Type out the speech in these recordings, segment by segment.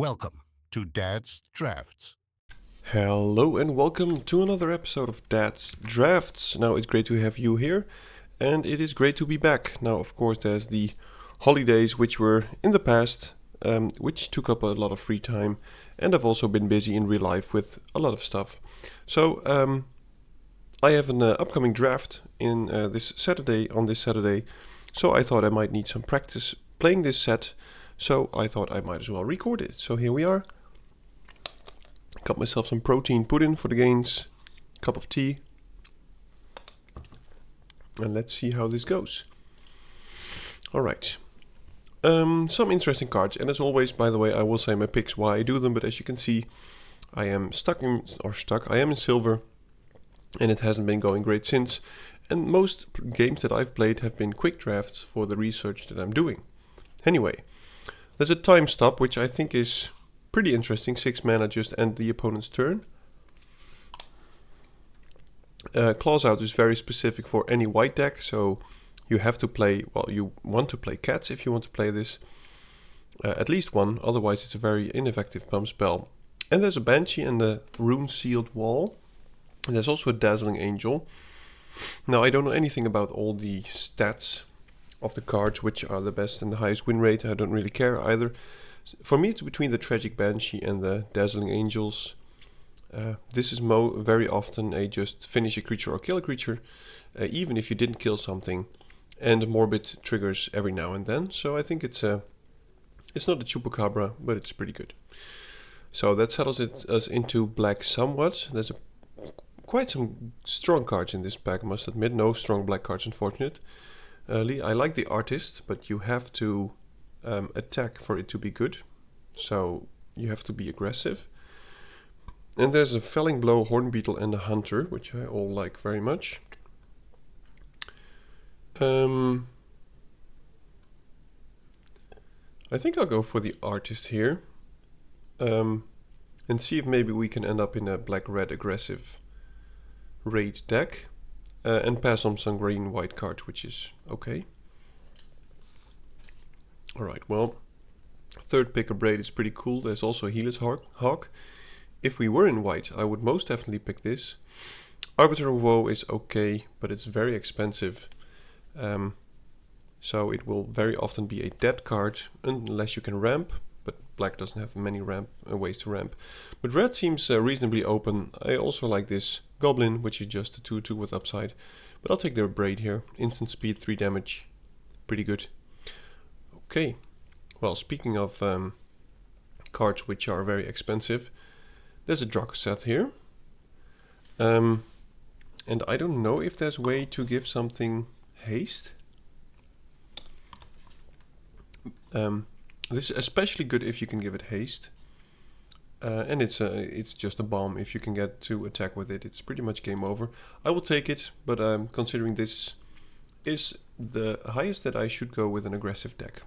Welcome to Dad's Drafts. Hello and welcome to another episode of Dad's Drafts. Now it's great to have you here and it is great to be back. Now of course there's the holidays which were in the past, which took up a lot of free time, and I've also been busy in real life with a lot of stuff. So I have an upcoming draft on this Saturday, so I thought I might need some practice playing this set, so I thought I might as well record it. So here we are. Got myself some protein pudding for the gains, cup of tea, and let's see how this goes. Alright, some interesting cards, and as always, by the way, I will say my picks why I do them, but as you can see, I am I am in silver, and it hasn't been going great since, and most games that I've played have been quick drafts for the research that I'm doing. Anyway, there's a time stop, which I think is pretty interesting. 6 mana just end the opponent's turn. Claws out is very specific for any white deck, so you have to play, well, you want to play cats if you want to play this. At least one, otherwise it's a very ineffective pump spell. And there's a Banshee and a Rune Sealed Wall. And there's also a Dazzling Angel. Now I don't know anything about all the stats of the cards, which are the best and the highest win rate. I don't really care either. For me, it's between the Tragic Banshee and the Dazzling Angels. This is very often a just finish a creature or kill a creature, even if you didn't kill something, and Morbid triggers every now and then. So I think it's not a Chupacabra, but it's pretty good. So that settles us into black somewhat. There's quite some strong cards in this pack, I must admit. No strong black cards, unfortunately. I like the Artist, but you have to attack for it to be good, so you have to be aggressive. And there's a Felling Blow, Hornbeetle, and a Hunter, which I all like very much. I think I'll go for the Artist here, and see if maybe we can end up in a black-red aggressive raid deck, and pass on some green-white cards, which is okay. Alright, well, third pick, a Braid, is pretty cool. There's also a Healer's Hawk. If we were in white, I would most definitely pick this. Arbiter of Woe is okay, but it's very expensive. So it will very often be a dead card, unless you can ramp. But black doesn't have many ways to ramp. But red seems reasonably open. I also like this Goblin, which is just a 2/2 with upside. But I'll take their Braid here. Instant speed, 3 damage. Pretty good. Okay, well, speaking of cards which are very expensive, there's a Drakuseth here. And I don't know if there's a way to give something haste. This is especially good if you can give it haste. And it's just a bomb. If you can get to attack with it, it's pretty much game over. I will take it, but considering this is the highest that I should go with an aggressive deck.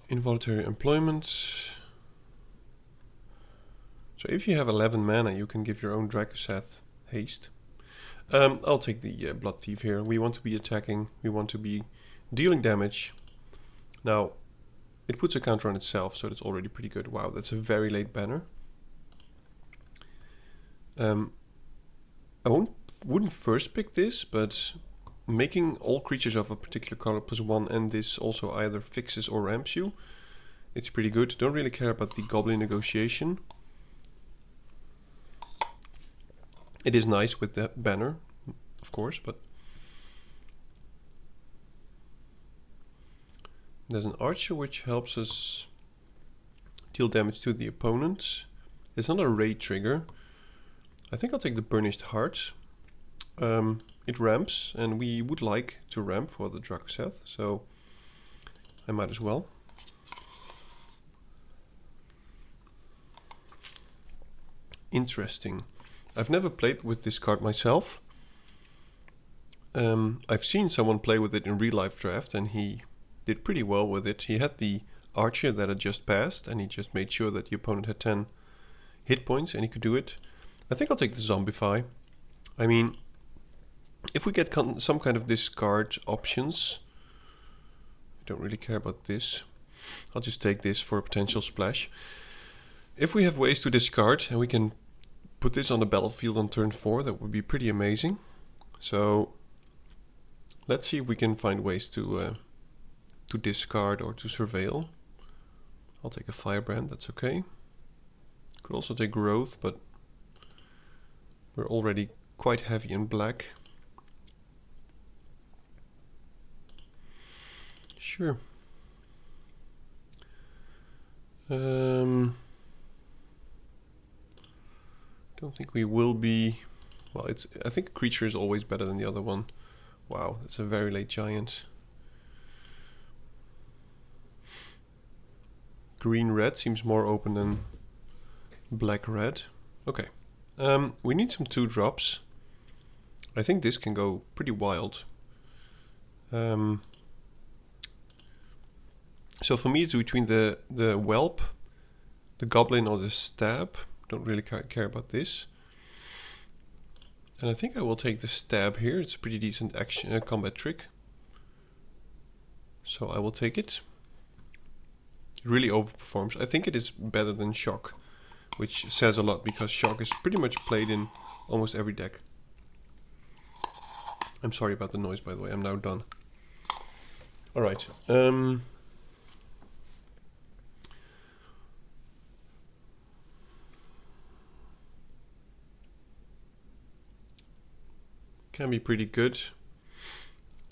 Involuntary Employment. So if you have 11 mana, you can give your own Drakuseth haste. I'll take the Blood Thief here. We want to be attacking. We want to be dealing damage. Now, it puts a counter on itself, so that's already pretty good. Wow, that's a very late banner. I wouldn't first pick this, but making all creatures of a particular color +1 and this also either fixes or ramps you, it's pretty good. Don't really care about the Goblin Negotiation. It is nice with the banner, of course, but there's an Archer which helps us deal damage to the opponent. It's not a raid trigger. I think I'll take the Burnished Heart. It ramps, and we would like to ramp for the Drakuseth, so I might as well. Interesting. I've never played with this card myself. I've seen someone play with it in real life draft, and he did pretty well with it. He had the Archer that had just passed, and he just made sure that the opponent had 10 hit points, and he could do it. I think I'll take the Zombify. I mean, if we get some kind of discard options, I don't really care about this. I'll just take this for a potential splash. If we have ways to discard and we can put this on the battlefield on turn 4, that would be pretty amazing. So let's see if we can find ways to discard or to surveil. I'll take a Firebrand, that's okay. Could also take Growth, but we're already quite heavy in black. Sure. Don't think we will be. Well, I think creature is always better than the other one. Wow, that's a very late giant. Green-red seems more open than black-red. Okay. We need some 2-drops. I think this can go pretty wild. So for me it's between the whelp, the goblin or the stab. Don't really care about this. And I think I will take the stab here. It's a pretty decent action combat trick. So I will take it. It really overperforms. I think it is better than shock, which says a lot because shock is pretty much played in almost every deck. I'm sorry about the noise, by the way. I'm now done. All right. Can be pretty good.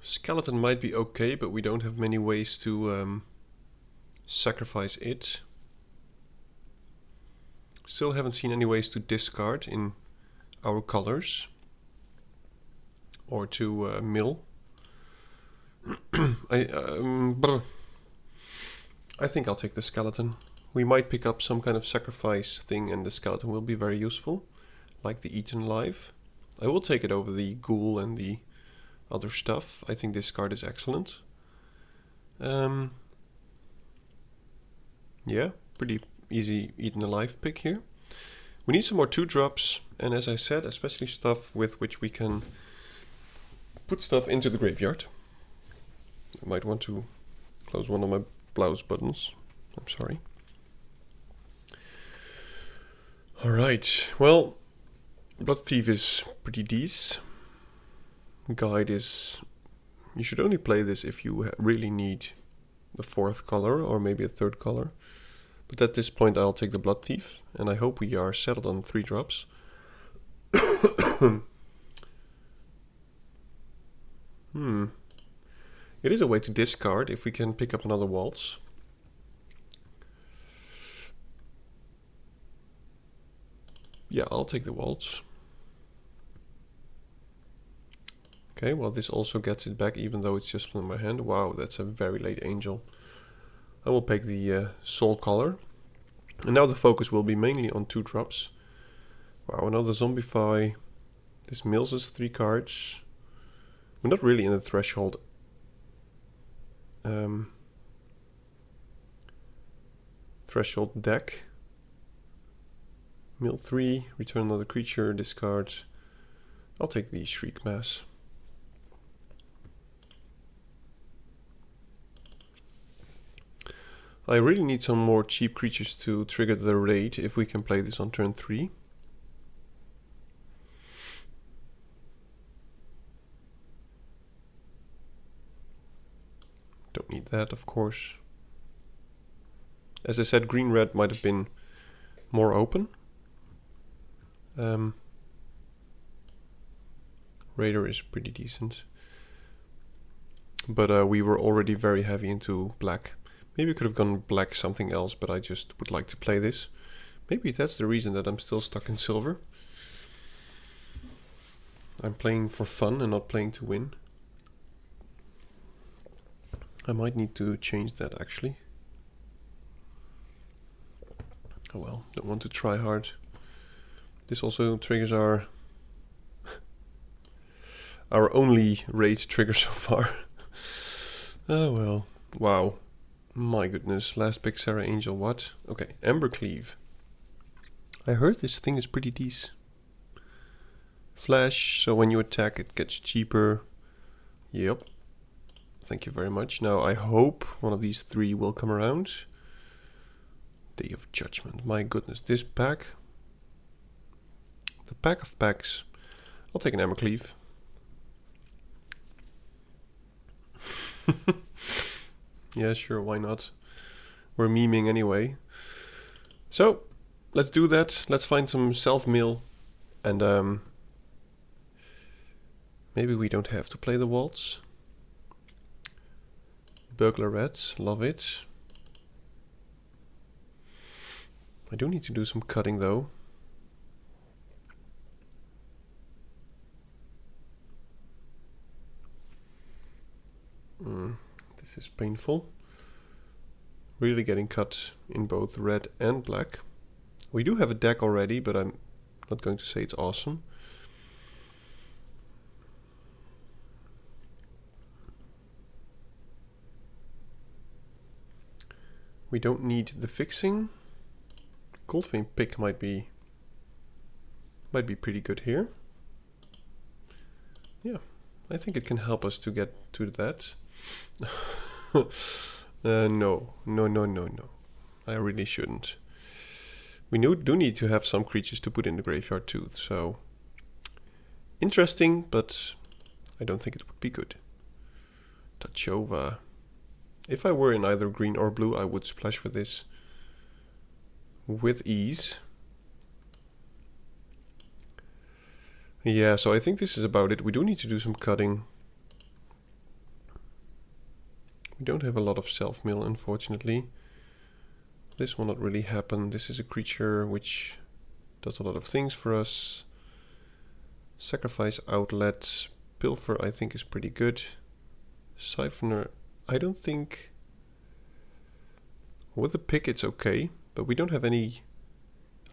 Skeleton might be okay, but we don't have many ways to sacrifice it. Still haven't seen any ways to discard in our colors or to mill. I think I'll take the skeleton. We might pick up some kind of sacrifice thing and the skeleton will be very useful, like the Eaten Live. I will take it over the ghoul and the other stuff. I think this card is excellent. Yeah, pretty easy Eaten Alive pick here. We need some more 2-drops, and as I said, especially stuff with which we can put stuff into the graveyard. I might want to close one of my blouse buttons. I'm sorry. Alright, well, Blood Thief is pretty decent. Guide is... You should only play this if you really need the 4th color or maybe a 3rd color. But at this point I'll take the Blood Thief, and I hope we are settled on 3-drops. It is a way to discard if we can pick up another waltz. Yeah, I'll take the waltz. Okay, well this also gets it back even though it's just from my hand. Wow, that's a very late angel. I will pick the soul color. And now the focus will be mainly on 2-drops. Wow, another Zombify. This mills us 3 cards. We're not really in the threshold. Threshold deck. Mill 3, return another creature, discard. I'll take the Shriek Mass. I really need some more cheap creatures to trigger the raid if we can play this on turn 3. Don't need that, of course. As I said, green-red might have been more open. Raider is pretty decent. But we were already very heavy into black. Maybe we could have gone black something else, but I just would like to play this. Maybe that's the reason that I'm still stuck in silver. I'm playing for fun and not playing to win. I might need to change that actually. Oh well, don't want to try hard. This also triggers our only raid trigger so far. Oh well. Wow. My goodness. Last pick Sarah Angel. What? Okay. Embercleave. I heard this thing is pretty decent. Flash, so when you attack it gets cheaper. Yep. Thank you very much. Now I hope one of these three will come around. Day of Judgment. My goodness, this pack. The pack of packs. I'll take an Ambercleave. Yeah, sure, why not? We're memeing anyway. So, let's do that. Let's find some self-mill. And maybe we don't have to play the waltz. Burglarette, love it. I do need to do some cutting though. This is painful. Really getting cut in both red and black. We do have a deck already, but I'm not going to say it's awesome. We don't need the fixing. Goldvein pick might be pretty good here. Yeah, I think it can help us to get to that. No. I really shouldn't. We do need to have some creatures to put in the graveyard too, so interesting, but I don't think it would be good. Tachova. If I were in either green or blue, I would splash with this with ease. Yeah, so I think this is about it. We do need to do some cutting. We don't have a lot of self-mill, unfortunately. This will not really happen. This is a creature which does a lot of things for us. Sacrifice outlet. Pilfer, I think, is pretty good. Siphoner, I don't think... With the pick it's okay, but we don't have any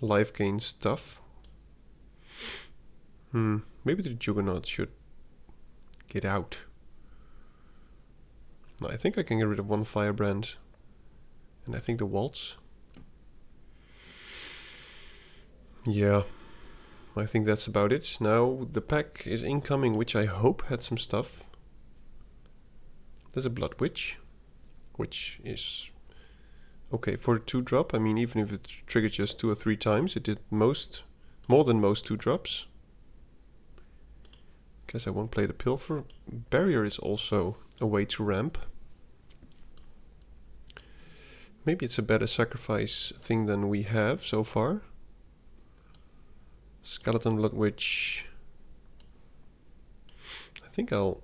life gain stuff. Maybe the Juggernaut should get out. No, I think I can get rid of one Firebrand. And I think the Waltz. Yeah, I think that's about it. Now the pack is incoming, which I hope had some stuff. There's a Blood Witch, which is okay for a 2-drop. I mean, even if it triggered just 2 or 3 times, it did more than most 2-drops. Guess I won't play the Pilfer. Barrier is also a way to ramp. Maybe it's a better sacrifice thing than we have so far. Skeleton Blood Witch. I think I'll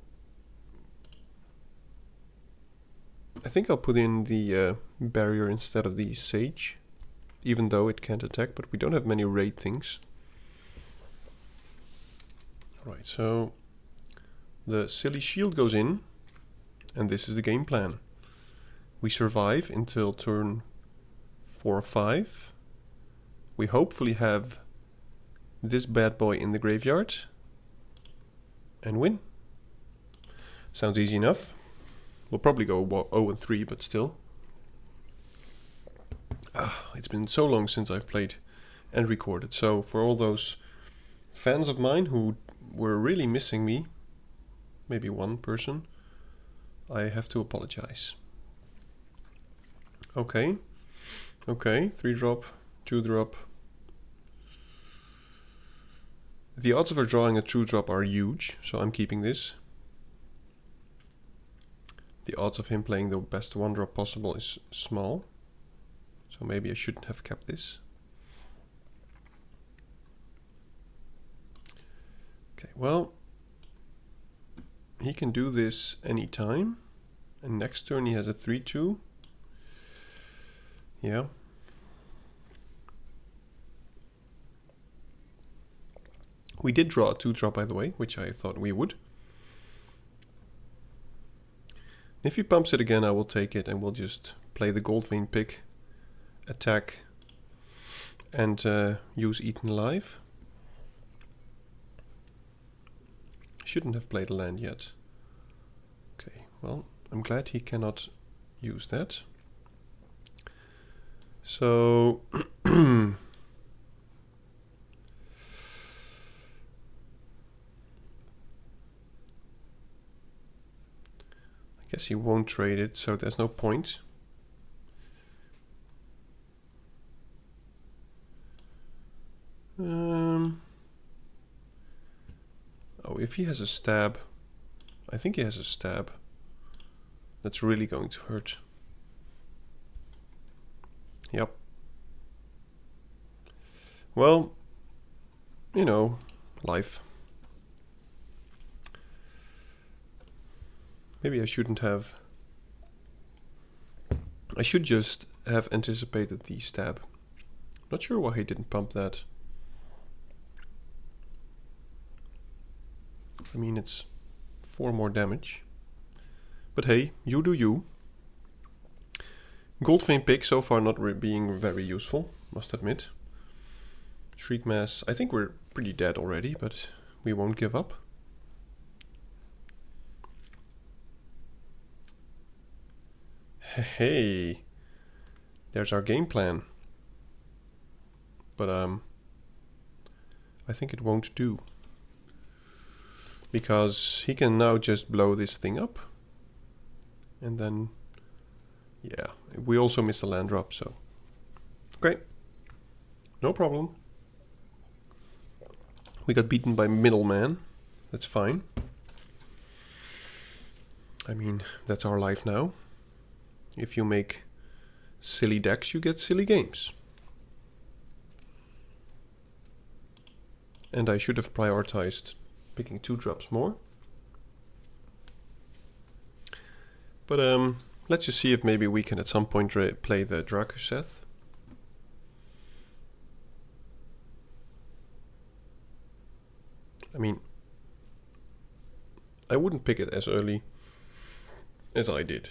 put in the barrier instead of the Sage, even though it can't attack, but we don't have many raid things. Alright, so the silly shield goes in, and this is the game plan. We survive until turn 4 or 5. We hopefully have this bad boy in the graveyard and win. Sounds easy enough. We'll probably go 0-3, but still. It's been so long since I've played and recorded. So for all those fans of mine who were really missing me, maybe one person, I have to apologize. Okay, 3-drop, 2-drop. The odds of her drawing a 2-drop are huge, so I'm keeping this. The odds of him playing the best 1-drop possible is small, so maybe I shouldn't have kept this. Okay, well, he can do this anytime, and next turn he has a 3-2. Yeah. We did draw a 2-drop, by the way, which I thought we would. If he pumps it again, I will take it, and we'll just play the Goldvein pick, attack, and use Eaten Alive. Shouldn't have played a land yet. Okay, well, I'm glad he cannot use that. So I guess he won't trade it, so there's no point. Oh, if he has a stab, I think he has a stab. That's really going to hurt. Yep. Well, you know, life. Maybe I shouldn't have. I should just have anticipated the stab. Not sure why he didn't pump that. I mean, it's 4 more damage. But hey, you do you. Goldvein pick so far not being very useful, must admit. Shriek Mass, I think we're pretty dead already, but we won't give up. Hey, there's our game plan. But I think it won't do. Because he can now just blow this thing up. And then, yeah, we also missed a land drop, so. Great. No problem. We got beaten by middleman. That's fine. I mean, that's our life now. If you make silly decks, you get silly games. And I should have prioritized picking 2 drops more. But let's just see if maybe we can at some point play the Drakuseth. I mean, I wouldn't pick it as early as I did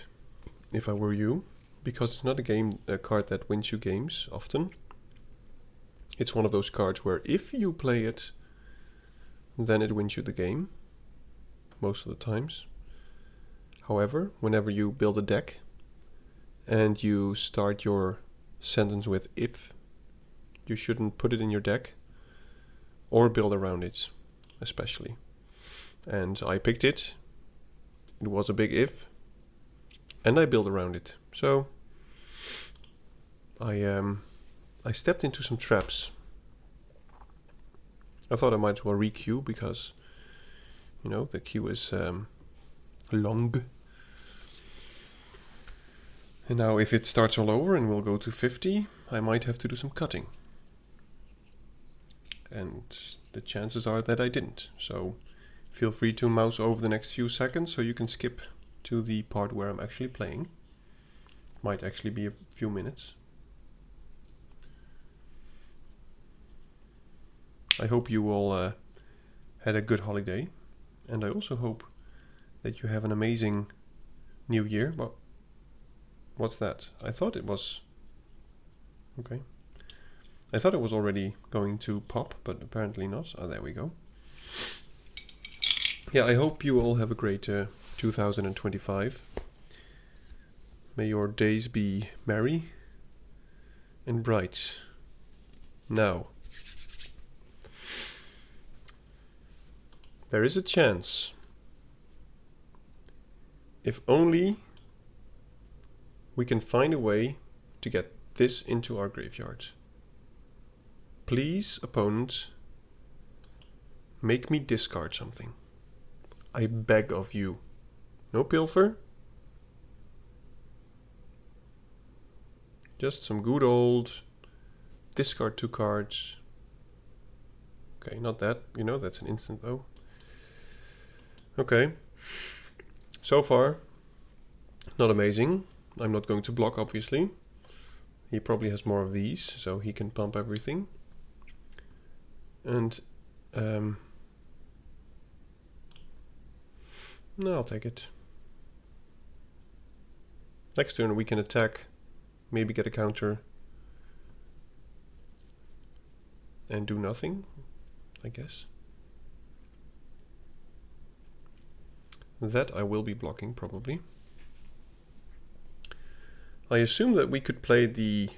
if I were you, because it's not a card that wins you games often. It's one of those cards where if you play it, then it wins you the game, most of the times. However, whenever you build a deck and you start your sentence with if, you shouldn't put it in your deck or build around it, especially. And I picked it. It was a big if, and I built around it. So I stepped into some traps. I thought I might as well re-queue because, you know, the queue is long. And now if it starts all over and we'll go to 50, I might have to do some cutting. And the chances are that I didn't. So feel free to mouse over the next few seconds so you can skip to the part where I'm actually playing. Might actually be a few minutes. I hope you all had a good holiday. And I also hope that you have an amazing new year. Well, what's that? I thought it was... Okay. I thought it was already going to pop, but apparently not. Oh, there we go. Yeah, I hope you all have a great 2025. May your days be merry and bright. Now, there is a chance, if only we can find a way to get this into our graveyard. Please, opponent, make me discard something. I beg of you. No pilfer. Just some good old discard 2 cards. Okay, not that. You know, that's an instant though. Okay. So far, not amazing. I'm not going to block, obviously. He probably has more of these, so he can pump everything. And no, I'll take it. Next turn we can attack, maybe get a counter, and do nothing, I guess. That I will be blocking, probably. I assume that we could play the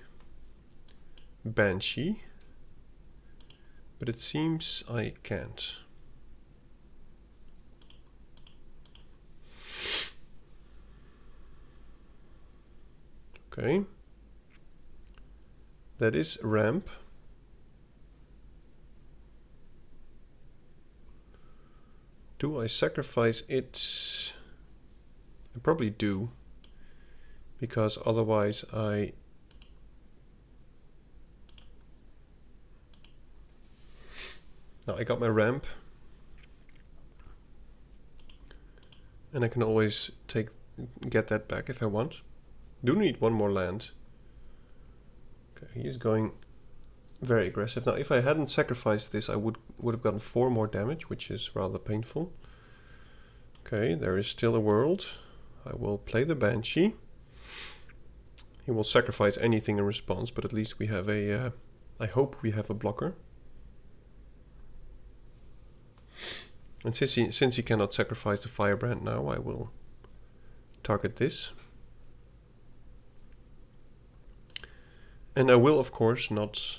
Banshee, but it seems I can't. Okay. That is ramp. Do I sacrifice it? I probably do. Because otherwise I... Now I got my ramp. And I can always get that back if I want. Do need one more land. Okay, he is going very aggressive. Now if I hadn't sacrificed this, I would have gotten 4 more damage, which is rather painful. Okay, there is still a world. I will play the Banshee. He will sacrifice anything in response, but at least we have a... I hope we have a blocker. And since he cannot sacrifice the Firebrand now, I will target this. And I will, of course, not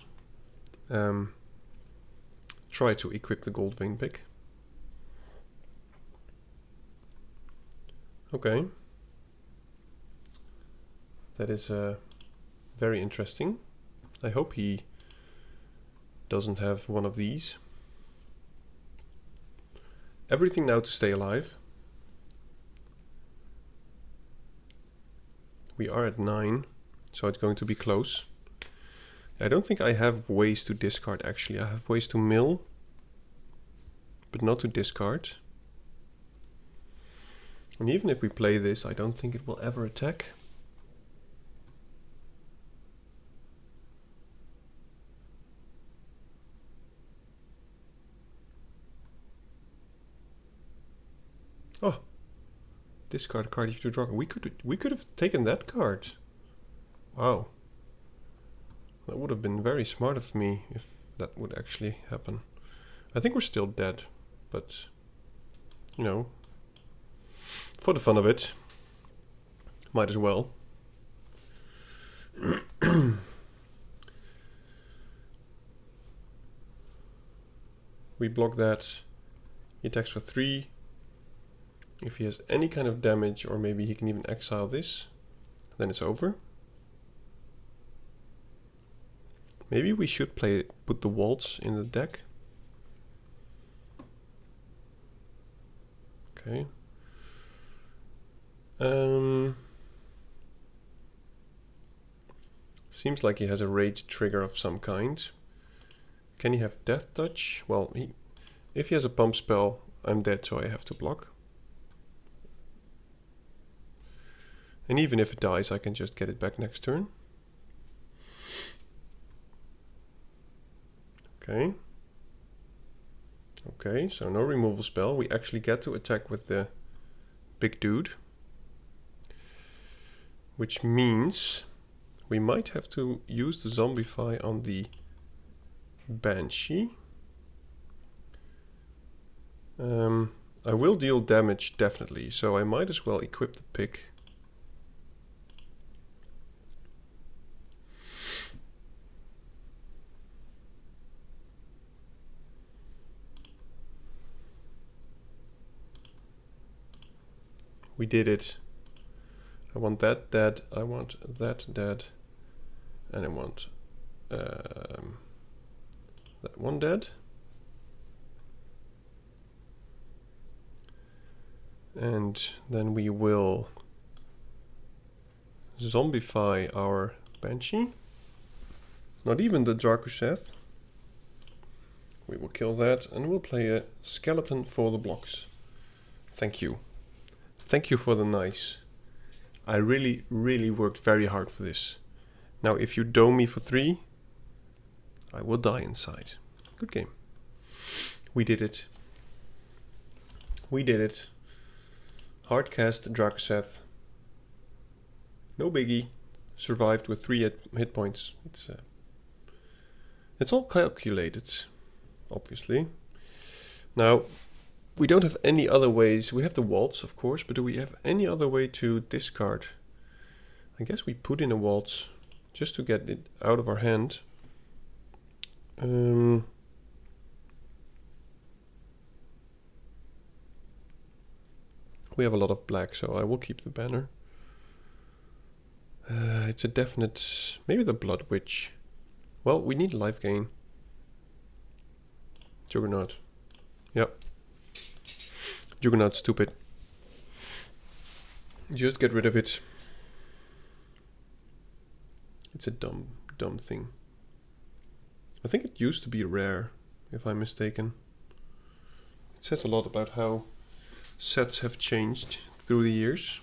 try to equip the Goldwing pick. Okay. That is very interesting. I hope he doesn't have one of these. Everything now to stay alive. We are at 9, so it's going to be close. I don't think I have ways to discard actually. I have ways to mill, but not to discard. And even if we play this, I don't think it will ever attack. Oh, discard a card if you draw. We could have taken that card. Wow, that would have been very smart of me if that would actually happen. I think we're still dead, but you know, for the fun of it, might as well. We block that. He attacks for 3. If he has any kind of damage, or maybe he can even exile this, then it's over. Maybe we should put the waltz in the deck. Okay. Seems like he has a rage trigger of some kind. Can he have Death Touch? Well, if he has a pump spell, I'm dead, so I have to block. And even if it dies, I can just get it back next turn. Okay. Okay, so no removal spell. We actually get to attack with the big dude. Which means we might have to use the Zombify on the Banshee. I will deal damage definitely, so I might as well equip the pick. We did it. I want that dead, I want that dead, and I want that one dead. And then we will zombify our Banshee. Not even the Drakuseth. We will kill that and we'll play a skeleton for the blocks. Thank you. Thank you for the nice. I really, really worked very hard for this. Now if you dome me for 3, I will die inside. Good game. We did it. We did it. Hardcast Drakuseth. No biggie. Survived with 3 hit points. It's all calculated, obviously. Now, we don't have any other ways. We have the waltz, of course, but do we have any other way to discard? I guess we put in a waltz just to get it out of our hand. We have a lot of black, so I will keep the banner. It's a definite... Maybe the Blood Witch. Well, we need life gain. Juggernaut. Yep. Juggernaut, stupid. Just get rid of it. It's a dumb thing. I think it used to be rare, if I'm mistaken. It says a lot about how sets have changed through the years.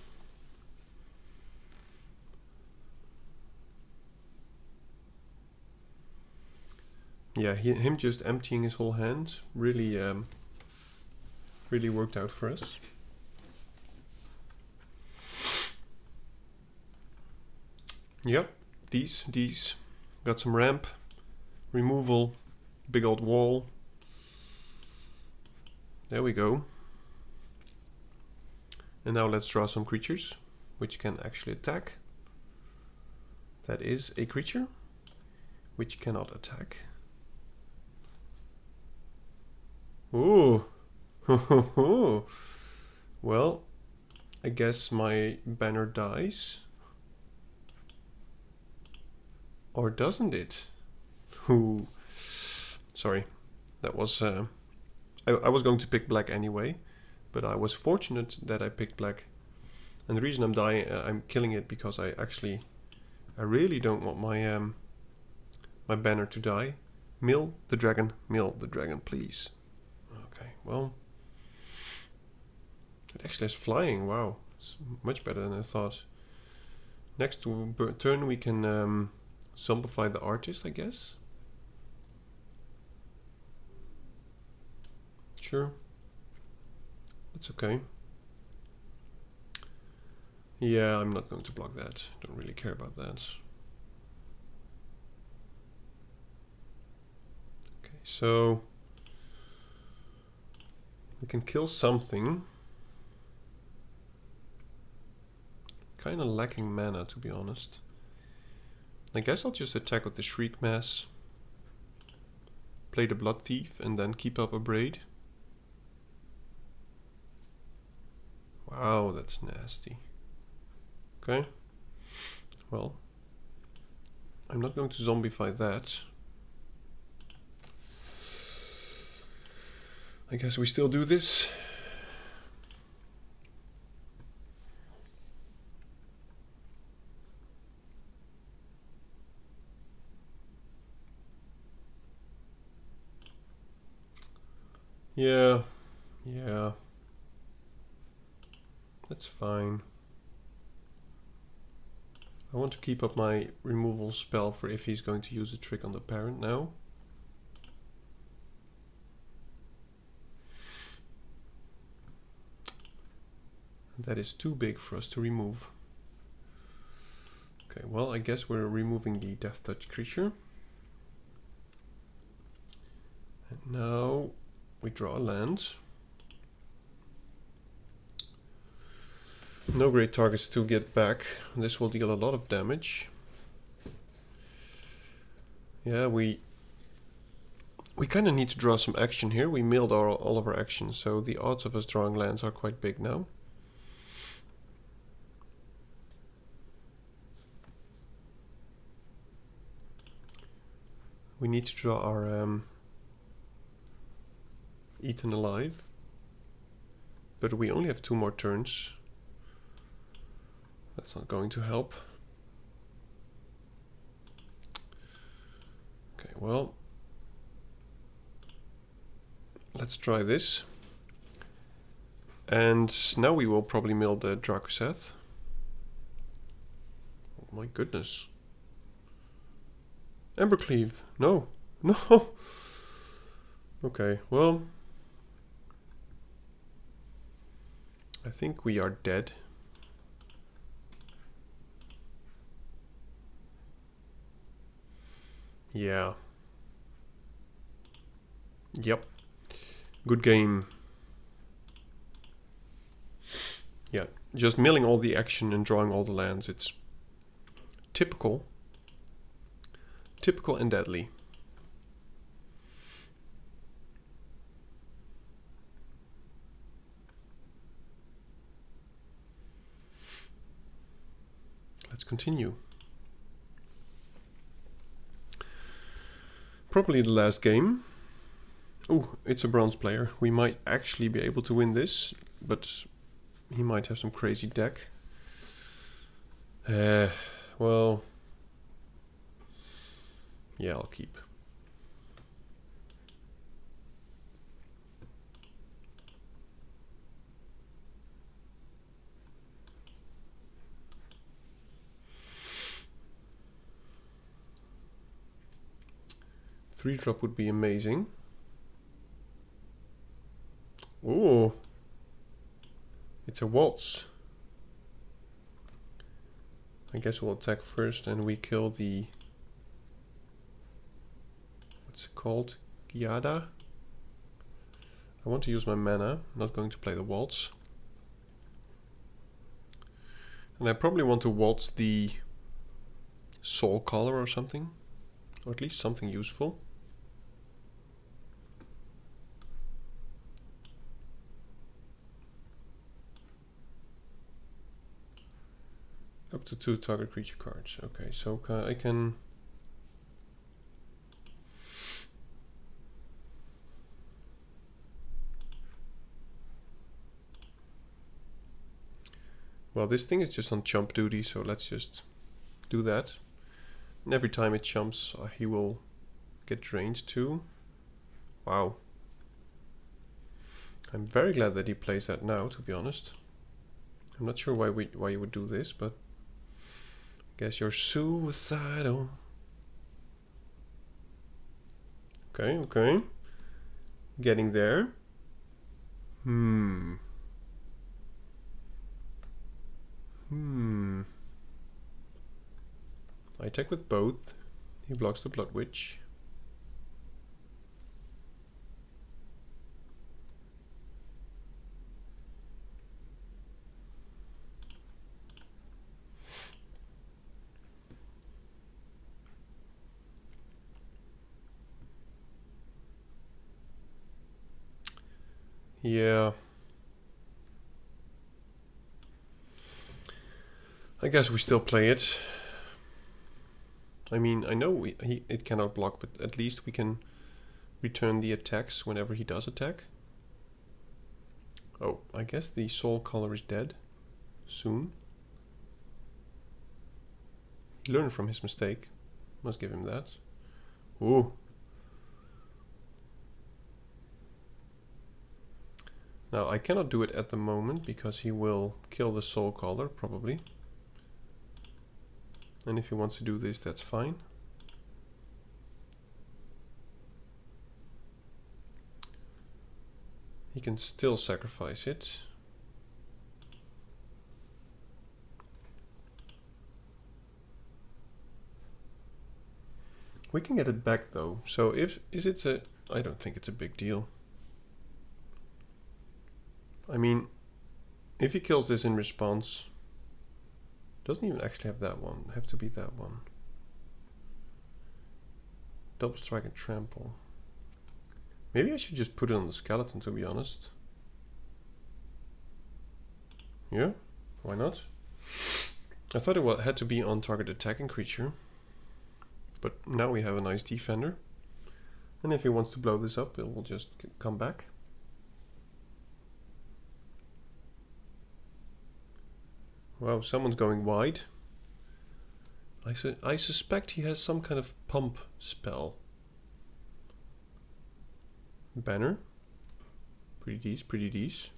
Yeah, him just emptying his whole hand really, really worked out for us. Yep, these got some ramp, removal, big old wall. There we go. And now let's draw some creatures which can actually attack. That is a creature which cannot attack. Ooh. Well, I guess my banner dies. Or doesn't it? Ooh. Sorry. That was... I was going to pick black anyway, but I was fortunate that I picked black. And the reason I'm dying, I'm killing it because I really don't want my my banner to die. Mill the dragon, please. Okay, well, it actually has flying. Wow, it's much better than I thought. Next turn we can zombify the artist, I guess. Sure, that's okay. Yeah, I'm not going to block that. Don't really care about that. Okay, so we can kill something. Kind of lacking mana, to be honest. I guess I'll just attack with the Shriek Mass, play the Blood Thief, and then keep up a Braid. Wow, that's nasty. Okay. Well, I'm not going to zombify that. I guess we still do this. Yeah. That's fine. I want to keep up my removal spell for if he's going to use a trick on the parent now. That is too big for us to remove. Okay, well, I guess we're removing the Death Touch creature. And now we draw a land. No great targets to get back. This will deal a lot of damage. Yeah, we kind of need to draw some action here. We milled all of our actions, so the odds of us drawing lands are quite big now. We need to draw our Eaten Alive, but we only have 2 more turns. That's not going to help. Okay, well, let's try this. And now we will probably mill the Drakuseth. Oh my goodness. Embercleave, no. Okay, well, I think we are dead. Yeah. Yep. Good game. Yeah, just milling all the action and drawing all the lands. It's typical. Typical and deadly. Let's continue. Probably the last game. Oh, it's a bronze player. We might actually be able to win this, but he might have some crazy deck. Well, yeah, I'll keep. Three drop would be amazing. Oh, it's a waltz. I guess we'll attack first and we kill the... what's it called? Gyada? I want to use my mana, I'm not going to play the waltz. And I probably want to waltz the Soul Collar or something. Or at least something useful. Up to 2 target creature cards. Okay, so I can... well, this thing is just on chump duty, so let's just do that. And every time it chumps, he will get drained too. Wow. I'm very glad that he plays that now, to be honest. I'm not sure why you would do this, but I guess you're suicidal. Okay, okay. Getting there. I attack with both. He blocks the Blood Witch. Yeah. I guess we still play it. I mean, I know it cannot block, but at least we can return the attacks whenever he does attack. Oh, I guess the Soul Collar is dead. Soon. He learned from his mistake. Must give him that. Ooh. Now, I cannot do it at the moment because he will kill the Soul Collar, probably. And if he wants to do this, that's fine. He can still sacrifice it. We can get it back though. So I don't think it's a big deal. I mean, if he kills this in response, doesn't even actually have that one. Have to be that one. Double strike and trample. Maybe I should just put it on the skeleton, to be honest. Yeah, why not? I thought it had to be on target attacking creature. But now we have a nice defender. And if he wants to blow this up, it will just come back. Wow, someone's going wide. I suspect he has some kind of pump spell. Banner. Pretty decent, pretty decent.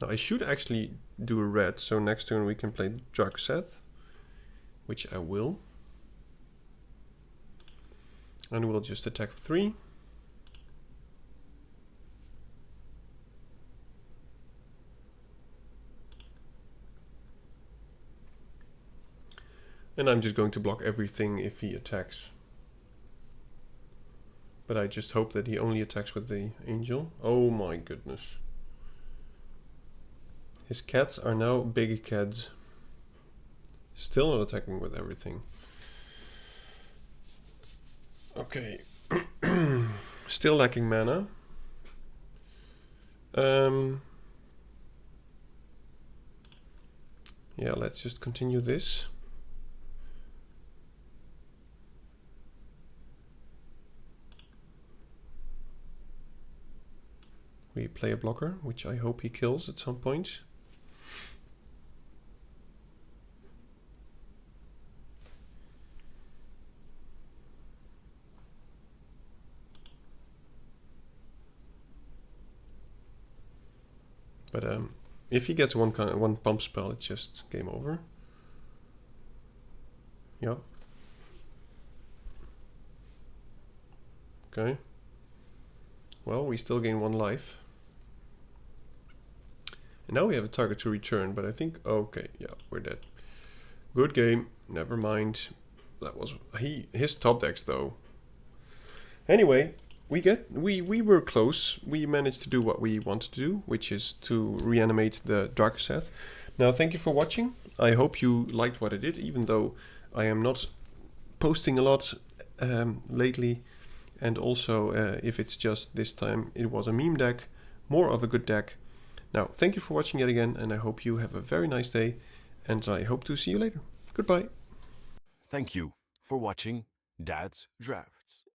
Now I should actually do a red, so next turn we can play Drakuseth, which I will. And we'll just attack 3. And I'm just going to block everything if he attacks. But I just hope that he only attacks with the angel. Oh my goodness. His cats are now big cats. Still not attacking with everything. Okay. Still lacking mana. Yeah, let's just continue this. We play a blocker, which I hope he kills at some point. But if he gets one pump spell, it's just game over. Yeah. Okay. Well, we still gain 1 life. And now we have a target to return, but I think, okay, yeah, we're dead. Good game, never mind. That was his top decks though. Anyway, we were close. We managed to do what we wanted to do, which is to reanimate the Drakuseth. Now, thank you for watching. I hope you liked what I did, even though I am not posting a lot lately. And also, if it's just this time, it was a meme deck, more of a good deck. Now, thank you for watching yet again, and I hope you have a very nice day, and I hope to see you later. Goodbye. Thank you for watching Dad's Drafts.